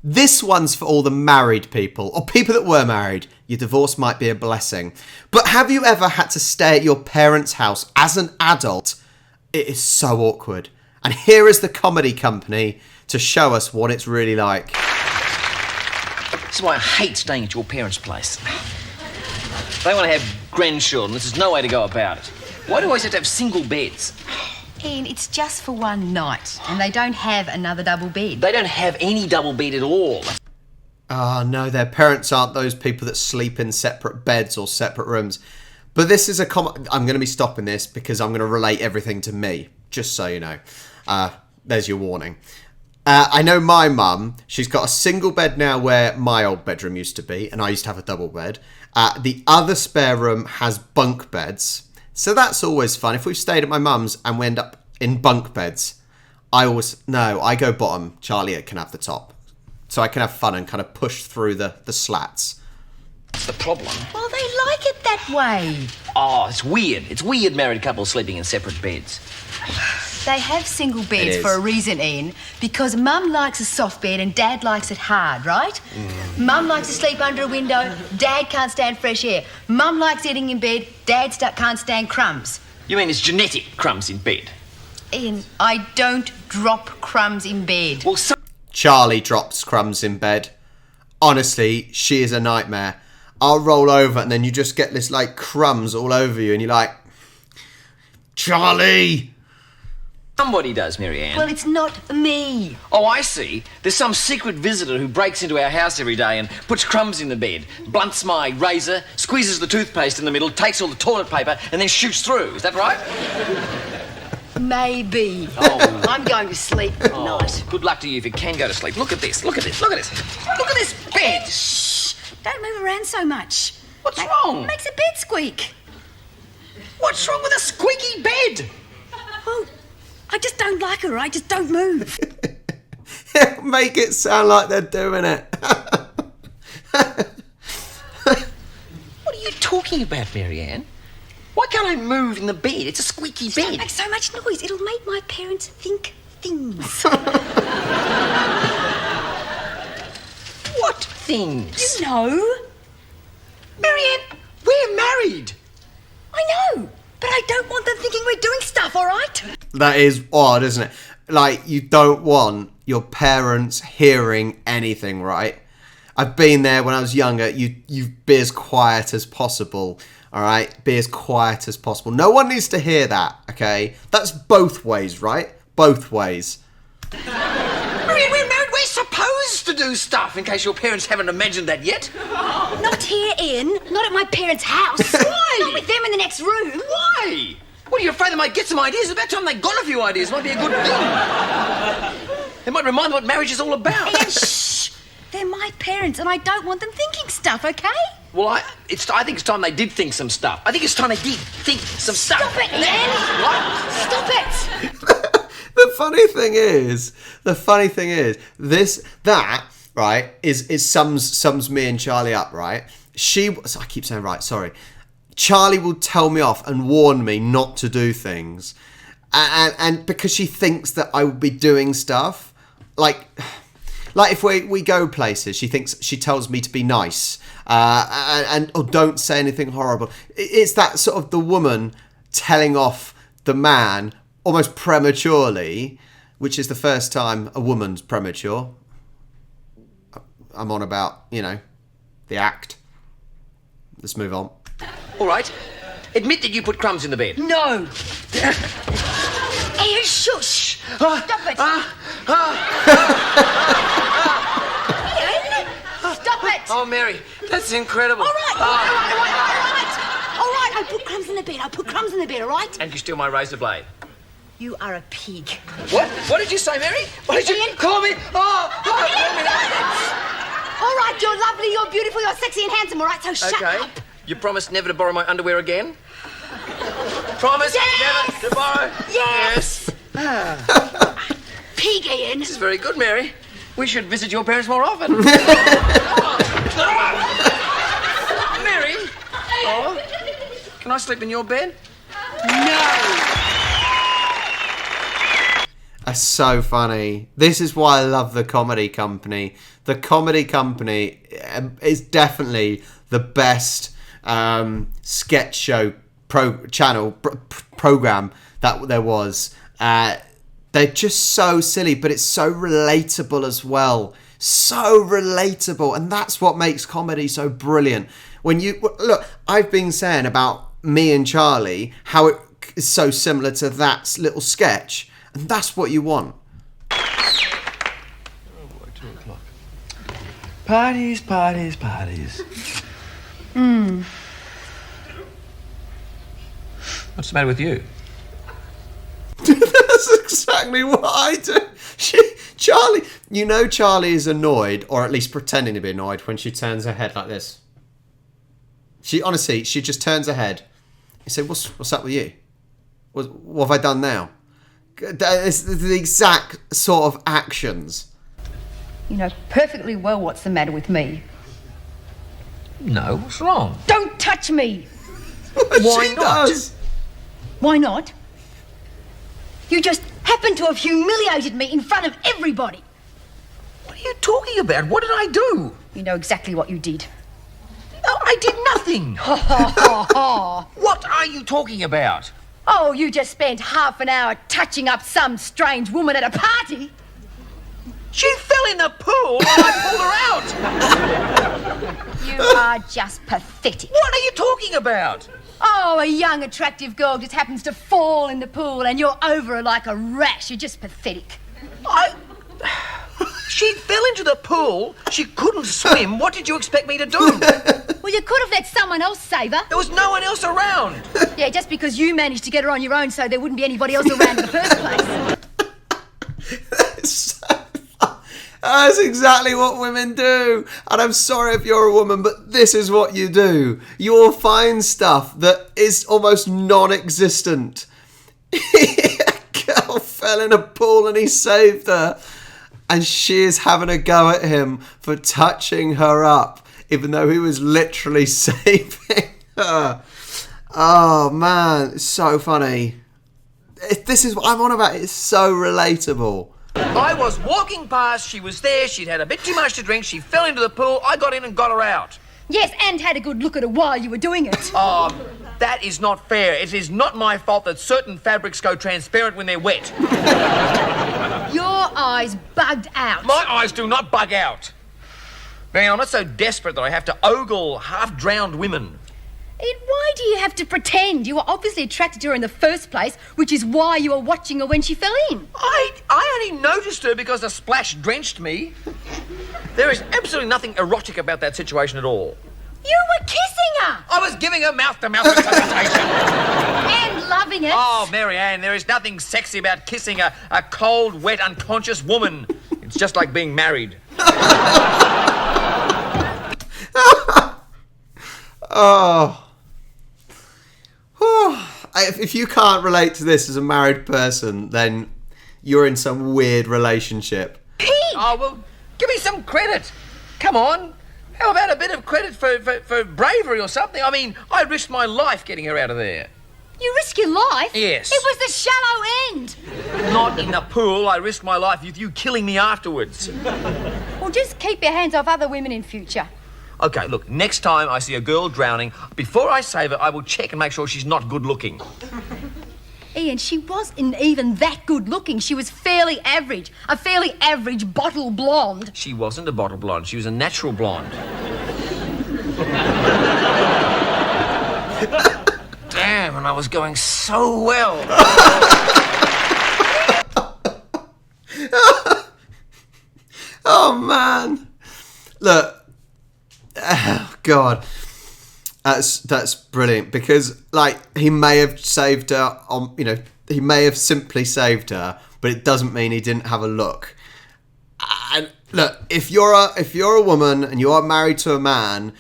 This one's for all the married people, or people that were married. Your divorce might be a blessing. But have you ever had to stay at your parents' house as an adult? It is so awkward. And here is the comedy company to show us what it's really like. This is why I hate staying at your parents' place. They want to have grandchildren. This is no way to go about it. Why do I always have to have single beds? Ian, it's just for one night, and they don't have another double bed. They don't have any double bed at all. Oh, no, their parents aren't those people that sleep in separate beds or separate rooms. But this is I'm going to be stopping this because I'm going to relate everything to me, just so you know. There's your warning. I know my mum, she's got a single bed now where my old bedroom used to be, and I used to have a double bed. The other spare room has bunk beds. So that's always fun. If we've stayed at my mum's and we end up in bunk beds, I go bottom. Charlie can have the top. So I can have fun and kind of push through the slats. That's the problem. Well, they like it that way. Oh, it's weird. It's weird married couples sleeping in separate beds. They have single beds for a reason, Ian, because Mum likes a soft bed and Dad likes it hard, right? Mum likes to sleep under a window, Dad can't stand fresh air. Mum likes eating in bed, Dad can't stand crumbs. You mean it's genetic crumbs in bed? Ian, I don't drop crumbs in bed. Well, Charlie drops crumbs in bed. Honestly, she is a nightmare. I'll roll over and then you just get this, like, crumbs all over you and you're like, Charlie! Somebody does, Marianne. Well, it's not me. Oh, I see. There's some secret visitor who breaks into our house every day and puts crumbs in the bed, blunts my razor, squeezes the toothpaste in the middle, takes all the toilet paper, and then shoots through. Is that right? Maybe. Oh. I'm going to sleep tonight. Good luck to you if you can go to sleep. Look at this. Look at this. Look at this. Look at this bed. Shh! Don't move around so much. What's wrong? Makes a bed squeak. What's wrong with a squeaky bed? Well, I just don't like her. I just don't move. Make it sound like they're doing it. What are you talking about, Marianne? Why can't I move in the bed? It's a squeaky bed. Don't make so much noise. It'll make my parents think things. What things? You know. Marianne, we're married. I know, but I don't want them thinking we're doing stuff, all right? That is odd, isn't it? Like, you don't want your parents hearing anything, right? I've been there when I was younger. You be as quiet as possible, all right? Be as quiet as possible. No one needs to hear that, okay? That's both ways, right? Both ways. Marianne, we're married. We're supposed to do stuff, in case your parents haven't imagined that yet. Not here, Ian. Not at my parents' house. Why? Not with them in the next room. Why? What, are you afraid they might get some ideas? It's about time they got a few ideas. Might be a good thing. It might remind them what marriage is all about. Ian, shh. They're my parents, and I don't want them thinking stuff, okay? Well, I think it's time they did think some stuff. I think it's time they did think some stuff. Stop it, Ian. What? Stop it. The funny thing is, that right is sums me and Charlie up, right? I keep saying right, sorry. Charlie will tell me off and warn me not to do things, and because she thinks that I will be doing stuff, like if we go places, she tells me to be nice, or don't say anything horrible. It's that sort of the woman telling off the man almost prematurely, which is the first time a woman's premature. I'm on about, the act. Let's move on. All right. Admit that you put crumbs in the bed. No. Ian, shush. Stop it. Ian, stop it. Oh, Mary, that's incredible. All right. All right, I put crumbs in the bed, all right? And you steal my razor blade. You are a pig. What? What did you say, Mary? What did you Ian. call me? Call me All right, you're lovely, you're beautiful, you're sexy and handsome, all right? So shut Okay. up. You promise never to borrow my underwear again? Promise never to borrow? Yes. Pig, Ian. This is very good, Mary. We should visit your parents more often. Mary? Oh, can I sleep in your bed? No. That's so funny. This is why I love the Comedy Company. The Comedy Company is definitely the best sketch show program that there was. They're just so silly, but it's so relatable as well. So relatable, and that's what makes comedy so brilliant. When you look, I've been saying about Me and Charlie how it is so similar to that little sketch, and that's what you want. Oh boy, 2 o'clock. Parties. What's the matter with you? That's exactly what I do. Charlie, Charlie is annoyed, or at least pretending to be annoyed, when she turns her head like this. She just turns her head. You say, what's up with you? What have I done now? It's the exact sort of actions. You know perfectly well what's the matter with me. No, what's wrong? Don't touch me! Why not? Why not? You just happen to have humiliated me in front of everybody. What are you talking about? What did I do? You know exactly what you did. No, I did nothing. Ha ha ha ha. What are you talking about? Oh, you just spent half an hour touching up some strange woman at a party. She fell in the pool and I pulled her out. You are just pathetic. What are you talking about? Oh, a young, attractive girl just happens to fall in the pool and you're over her like a rash. You're just pathetic. She fell into the pool. She couldn't swim. What did you expect me to do? Well, you could have let someone else save her. There was no one else around. Yeah, just because you managed to get her on your own so there wouldn't be anybody else around in the first place. That's exactly what women do. And I'm sorry if you're a woman, but this is what you do. You'll find stuff that is almost non-existent. A girl fell in a pool and he saved her. And she is having a go at him for touching her up, even though he was literally saving her. Oh, man. It's so funny. This is what I'm on about. It's so relatable. I was walking past, she was there, she'd had a bit too much to drink, she fell into the pool, I got in and got her out. Yes, and had a good look at her while you were doing it. Oh, that is not fair. It is not my fault that certain fabrics go transparent when they're wet. Your eyes bugged out. My eyes do not bug out. Man, I'm not so desperate that I have to ogle half-drowned women. Ian, why do you have to pretend? You were obviously attracted to her in the first place, which is why you were watching her when she fell in. I only noticed her because the splash drenched me. There is absolutely nothing erotic about that situation at all. You were kissing her! I was giving her mouth-to-mouth resuscitation. And loving it. Oh, Mary Ann, there is nothing sexy about kissing a cold, wet, unconscious woman. It's just like being married. Oh. If you can't relate to this as a married person, then you're in some weird relationship. Pete! Oh, well, give me some credit. Come on. How about a bit of credit for bravery or something? I mean, I risked my life getting her out of there. You risk your life? Yes. It was the shallow end. Not in the pool. I risked my life with you killing me afterwards. Well, just keep your hands off other women in future. Okay, look, next time I see a girl drowning, before I save her, I will check and make sure she's not good looking. Ian, she wasn't even that good looking. She was fairly average. A fairly average bottle blonde. She wasn't a bottle blonde. She was a natural blonde. Damn, and I was going so well. Oh, man. Look. Oh, God. That's brilliant, because he may have saved her he may have simply saved her, but it doesn't mean he didn't have a look. And look, if you're a woman and you are married to a man,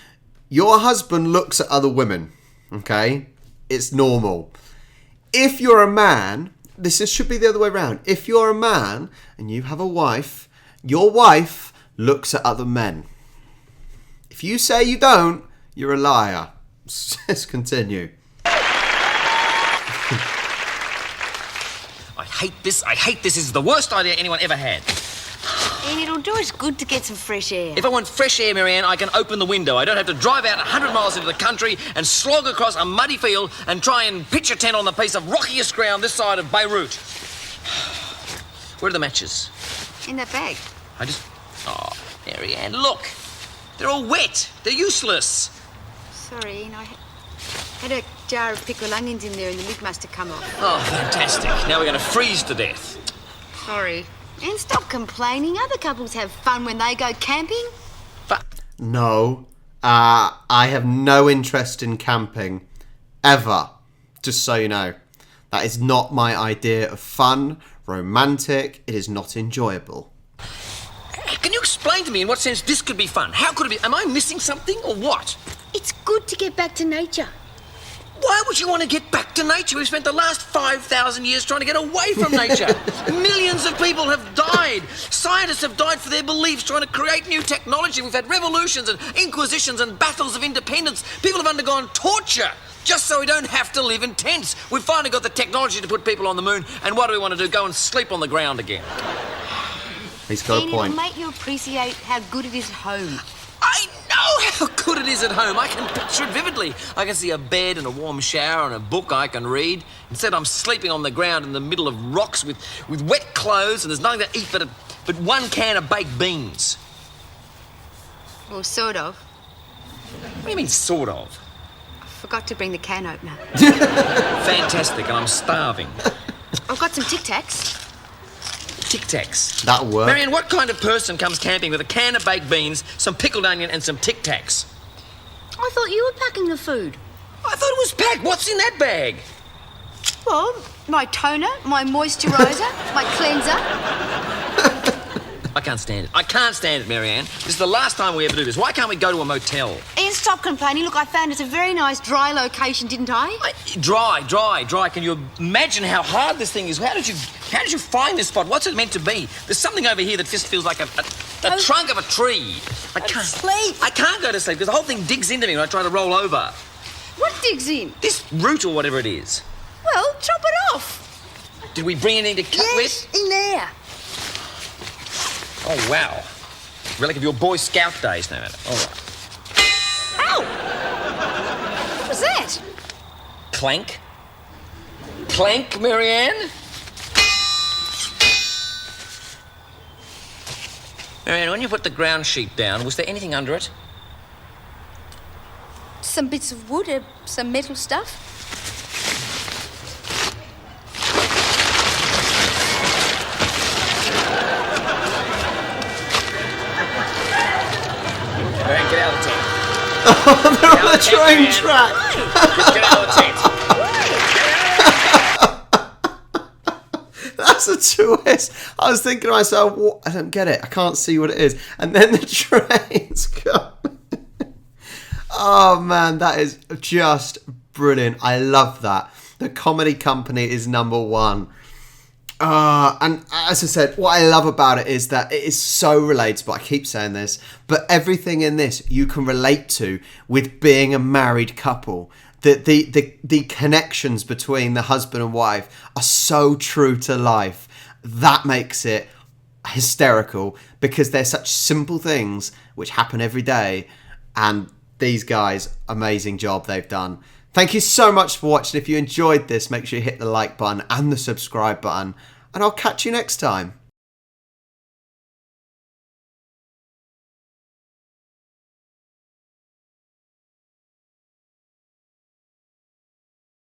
your husband looks at other women, okay? It's normal. If you're a man, should be the other way around. If you're a man and you have a wife, your wife looks at other men. If you say you don't, you're a liar. Let's continue. I hate this. I hate this. This is the worst idea anyone ever had. And it'll do us good to get some fresh air. If I want fresh air, Marianne, I can open the window. I don't have to drive out 100 miles into the country and slog across a muddy field and try and pitch a tent on the piece of rockiest ground this side of Beirut. Where are the matches? In that bag. Oh, Marianne, look. They're all wet. They're useless. Sorry, Ian, I had a jar of pickled onions in there and the lid must have come off. Oh, fantastic. Now we're going to freeze to death. Sorry. And stop complaining. Other couples have fun when they go camping. But No, I have no interest in camping, ever. Just so you know. That is not my idea of fun, romantic. It is not enjoyable. can you explain to me in what sense this could be fun? How could it be? Am I missing something or what? It's good to get back to nature. Why would you want to get back to nature? We've spent the last 5,000 years trying to get away from nature. Millions of people have died. Scientists have died for their beliefs, trying to create new technology. We've had revolutions and inquisitions and battles of independence. People have undergone torture just so we don't have to live in tents. We've finally got the technology to put people on the moon, and what do we want to do? Go and sleep on the ground again. He's got a And point. it'll make you appreciate how good it is at home. I know how good it is at home. I can picture it vividly. I can see a bed and a warm shower and a book I can read. Instead, I'm sleeping on the ground in the middle of rocks with wet clothes, and there's nothing to eat but one can of baked beans. Well, sort of. What do you mean, sort of? I forgot to bring the can opener. Fantastic, and I'm starving. I've got some Tic Tacs. Tic Tacs. That'll work. Marianne, what kind of person comes camping with a can of baked beans, some pickled onion, and some Tic Tacs? I thought you were packing the food. I thought it was packed. What's in that bag? Well, my toner, my moisturiser, my cleanser. I can't stand it. I can't stand it, Marianne. This is the last time we ever do this. Why can't we go to a motel? Ian, stop complaining. Look, I found it's a very nice dry location, didn't I? Dry. Can you imagine how hard this thing is? How did you find this spot? What's it meant to be? There's something over here that just feels like a trunk of a tree. I can't sleep. I can't go to sleep because the whole thing digs into me when I try to roll over. What digs in? This root or whatever it is. Well, chop it off. Did we bring anything to cut Yes, in there. Oh, wow. Relic of your Boy Scout days, no matter. All right. Ow! What was that? Clank? Clank, Marianne? Marianne, when you put the ground sheet down, was there anything under it? Some bits of wood, some metal stuff. Marianne, get out of the tent. Oh, they're on the train Marianne. track. Just get out of the tent. That's a twist. I was thinking to myself, what? I don't get it. I can't see what it is. And then the trains come. Oh, man, that is just brilliant. I love that. The Comedy Company is number one. And as I said, what I love about it is that it is so relatable. I keep saying this, but everything in this you can relate to with being a married couple. The connections between the husband and wife are so true to life. That makes it hysterical because they're such simple things which happen every day. And these guys, amazing job they've done. Thank you so much for watching. If you enjoyed this, make sure you hit the like button and the subscribe button. And I'll catch you next time.